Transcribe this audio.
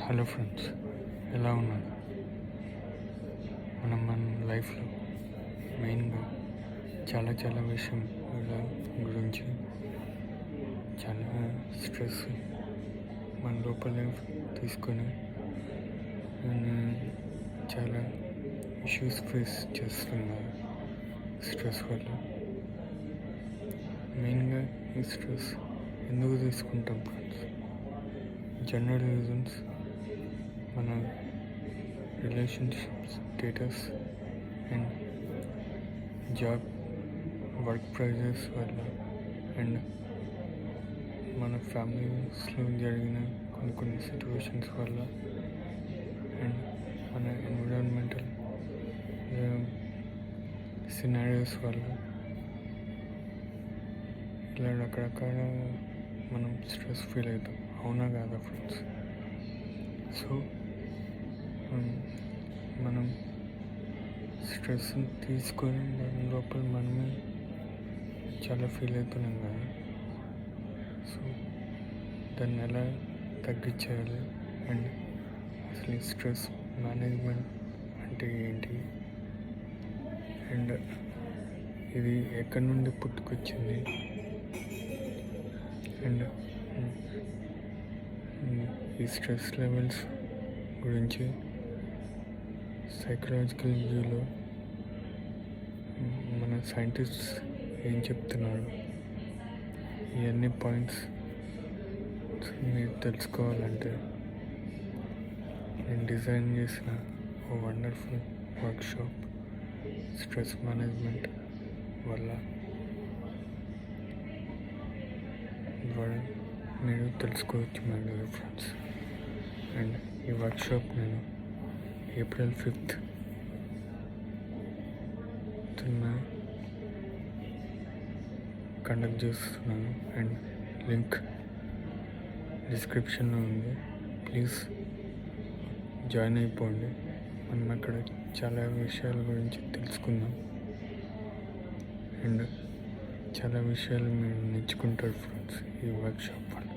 Hello friends, ఎలా ఉన్నారు? మన లైఫ్లో మెయిన్గా చాలా విషయం గురించి చాలా స్ట్రెస్ మన లోపలే తీసుకొని చాలా ఇష్యూస్ ఫేస్ చేస్తున్నారు స్ట్రెస్ వల్ల. మెయిన్గా ఈ స్ట్రెస్ ఎందుకు తీసుకుంటాం ఫ్రెండ్స్? జనరల్ రీజన్స్ మన relationship status and job work pressures వల్ల అండ్ మన ఫ్యామిలీస్లో జరిగిన కొన్ని సిచ్యువేషన్స్ వల్ల అండ్ మన ఎన్విరాన్మెంటల్ సినారియోస్ వల్ల ఇలా రకరకాల మనం స్ట్రెస్ ఫీల్ అవుతాం. అవునా కాదా ఫ్రెండ్స్? సో మనం స్ట్రెస్ తీసుకొని మన లోపల మనమే చాలా ఫీల్ అవుతున్నాం కదా. సో దాన్ని ఎలా తగ్గించేయాలి అండ్ అసలు ఈ స్ట్రెస్ మేనేజ్మెంట్ అంటే ఏంటి అండ్ ఇది ఎక్కడి నుండి పుట్టుకొచ్చింది అండ్ ఈ స్ట్రెస్ లెవెల్స్ గురించి సైకలాజికల్ వ్యూలో మన సైంటిస్ట్స్ ఏం చెప్తున్నారు, ఇవన్నీ పాయింట్స్ మీరు తెలుసుకోవాలంటే నేను డిజైన్ చేసిన ఓ వండర్ఫుల్ వర్క్షాప్ స్ట్రెస్ మేనేజ్మెంట్ వల్ల మీరు తెలుసుకోవచ్చు మై డియర్ ఫ్రెండ్స్. అండ్ ఈ వర్క్షాప్ నేను April 5th కండక్ట్ చేస్తున్నాను అండ్ లింక్ డిస్క్రిప్షన్లో ఉంది. ప్లీజ్ జాయిన్ అయిపోండి. మనం అక్కడ చాలా విషయాల గురించి తెలుసుకుందాం అండ్ చాలా విషయాలు మీరు నేర్చుకుంటారు ఫ్రెండ్స్ ఈ వర్క్షాప్ వల్ల.